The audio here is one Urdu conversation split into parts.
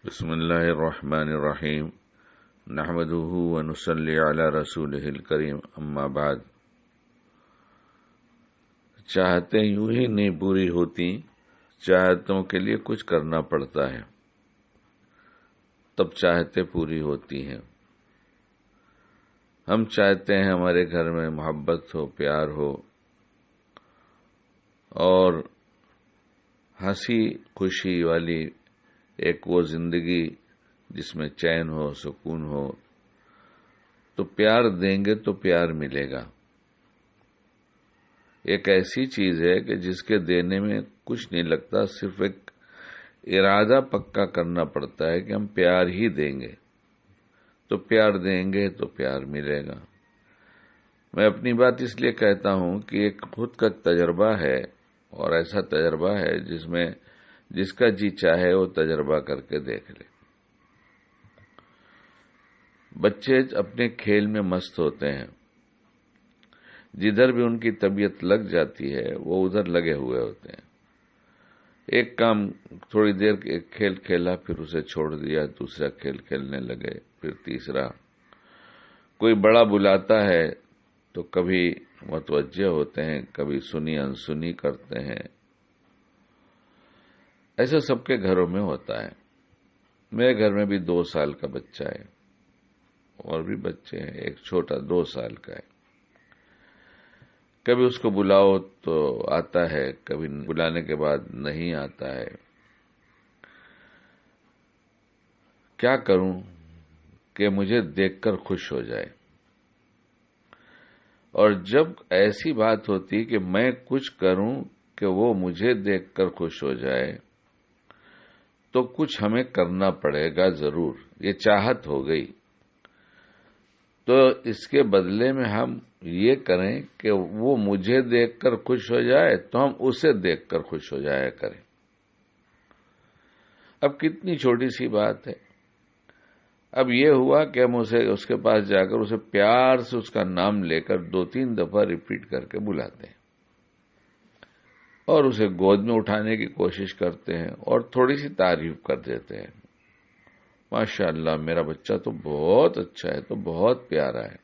بسم اللہ الرحمن الرحیم نحمده ونصلی علی رسولہ الکریم اما بعد۔ چاہتیں یوں ہی نہیں پوری ہوتی، چاہتوں کے لیے کچھ کرنا پڑتا ہے، تب چاہتیں پوری ہوتی ہیں۔ ہم چاہتے ہیں ہمارے گھر میں محبت ہو، پیار ہو اور ہنسی خوشی والی ایک وہ زندگی جس میں چین ہو، سکون ہو، تو پیار دیں گے تو پیار ملے گا۔ ایک ایسی چیز ہے کہ جس کے دینے میں کچھ نہیں لگتا، صرف ایک ارادہ پکا کرنا پڑتا ہے کہ ہم پیار ہی دیں گے، تو پیار دیں گے تو پیار ملے گا۔ میں اپنی بات اس لیے کہتا ہوں کہ ایک خود کا تجربہ ہے، اور ایسا تجربہ ہے جس کا جی چاہے وہ تجربہ کر کے دیکھ لے۔ بچے اپنے کھیل میں مست ہوتے ہیں، جدھر بھی ان کی طبیعت لگ جاتی ہے وہ ادھر لگے ہوئے ہوتے ہیں۔ ایک کام تھوڑی دیر ایک کھیل کھیلا، پھر اسے چھوڑ دیا، دوسرا کھیل کھیلنے لگے، پھر تیسرا۔ کوئی بڑا بلاتا ہے تو کبھی متوجہ ہوتے ہیں، کبھی سنی انسنی کرتے ہیں۔ ایسا سب کے گھروں میں ہوتا ہے۔ میرے گھر میں بھی 2 سال کا بچہ ہے، اور بھی بچے ہیں، ایک چھوٹا 2 سال کا ہے۔ کبھی اس کو بلاؤ تو آتا ہے، کبھی بلانے کے بعد نہیں آتا ہے۔ کیا کروں کہ مجھے دیکھ کر خوش ہو جائے؟ اور جب ایسی بات ہوتی کہ میں کچھ کروں کہ وہ مجھے دیکھ کر خوش ہو جائے، تو کچھ ہمیں کرنا پڑے گا ضرور۔ یہ چاہت ہو گئی، تو اس کے بدلے میں ہم یہ کریں کہ وہ مجھے دیکھ کر خوش ہو جائے تو ہم اسے دیکھ کر خوش ہو جایا کریں۔ اب کتنی چھوٹی سی بات ہے۔ اب یہ ہوا کہ ہم اس کے پاس جا کر اسے پیار سے اس کا نام لے کر 2-3 دفعہ ریپیٹ کر کے بلاتے ہیں، اور اسے گود میں اٹھانے کی کوشش کرتے ہیں، اور تھوڑی سی تعریف کر دیتے ہیں۔ ماشاء اللہ میرا بچہ تو بہت اچھا ہے، تو بہت پیارا ہے،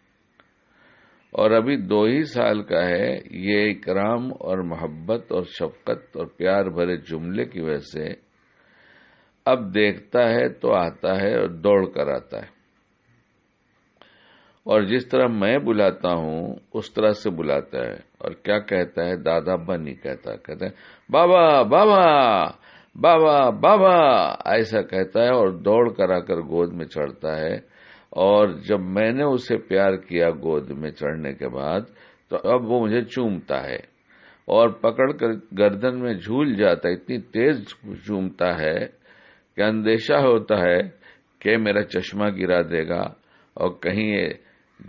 اور ابھی 2 ہی سال کا ہے۔ یہ اکرام اور محبت اور شفقت اور پیار بھرے جملے کی وجہ سے اب دیکھتا ہے تو آتا ہے اور دوڑ کر آتا ہے، اور جس طرح میں بلاتا ہوں اس طرح سے بلاتا ہے۔ اور کیا کہتا ہے؟ دادا ابا نہیں کہتا، کہتا ہے بابا بابا بابا بابا، ایسا کہتا ہے، اور دوڑ کر آ کر گود میں چڑھتا ہے۔ اور جب میں نے اسے پیار کیا گود میں چڑھنے کے بعد، تو اب وہ مجھے چومتا ہے، اور پکڑ کر گردن میں جھول جاتا ہے، اتنی تیز چومتا ہے کہ اندیشہ ہوتا ہے کہ میرا چشمہ گرا دے گا، اور کہیں یہ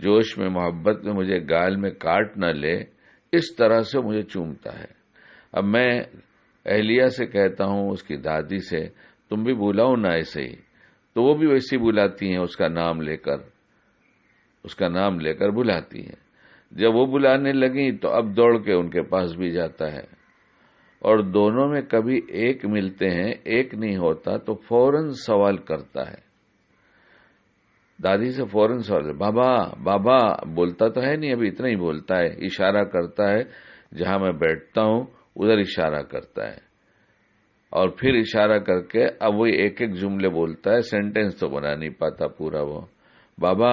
جوش میں محبت میں مجھے گال میں کاٹ نہ لے۔ اس طرح سے مجھے چومتا ہے۔ اب میں اہلیہ سے کہتا ہوں، اس کی دادی سے، تم بھی بلاؤ نا ایسے ہی، تو وہ بھی ویسی بلاتی ہیں، اس کا نام لے کر بلاتی ہیں۔ جب وہ بلانے لگیں تو اب دوڑ کے ان کے پاس بھی جاتا ہے، اور دونوں میں کبھی ایک ملتے ہیں، ایک نہیں ہوتا تو فوراً سوال کرتا ہے، دادی سے فوراً سوال، بابا بابا، بولتا تو ہے نہیں، ابھی اتنا ہی بولتا ہے، اشارہ کرتا ہے، جہاں میں بیٹھتا ہوں ادھر اشارہ کرتا ہے، اور پھر اشارہ کر کے اب وہ ایک جملے بولتا ہے، سینٹنس تو بنا نہیں پاتا پورا وہ۔ بابا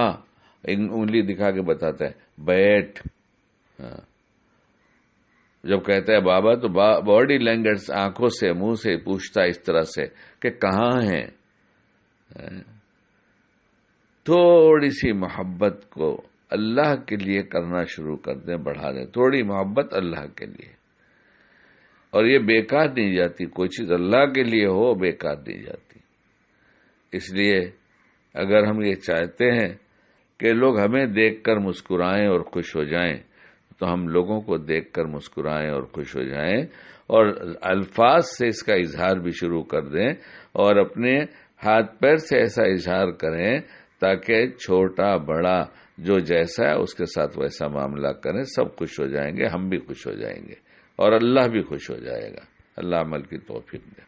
انگلی دکھا کے بتاتا ہے، بیٹھ۔ جب کہتا ہے بابا تو باڈی لینگویج، آنکھوں سے منہ سے پوچھتا ہے اس طرح سے کہ کہاں ہیں۔ تھوڑی سی محبت کو اللہ کے لیے کرنا شروع کر دیں، بڑھا دیں، تھوڑی محبت اللہ کے لیے، اور یہ بیکار نہیں جاتی۔ کوئی چیز اللہ کے لیے ہو بیکار نہیں جاتی۔ اس لیے اگر ہم یہ چاہتے ہیں کہ لوگ ہمیں دیکھ کر مسکرائیں اور خوش ہو جائیں، تو ہم لوگوں کو دیکھ کر مسکرائیں اور خوش ہو جائیں، اور الفاظ سے اس کا اظہار بھی شروع کر دیں، اور اپنے ہاتھ پیر سے ایسا اظہار کریں تاکہ چھوٹا بڑا جو جیسا ہے اس کے ساتھ ویسا معاملہ کریں۔ سب خوش ہو جائیں گے، ہم بھی خوش ہو جائیں گے، اور اللہ بھی خوش ہو جائے گا۔ اللہ عمل کی توفیق دے۔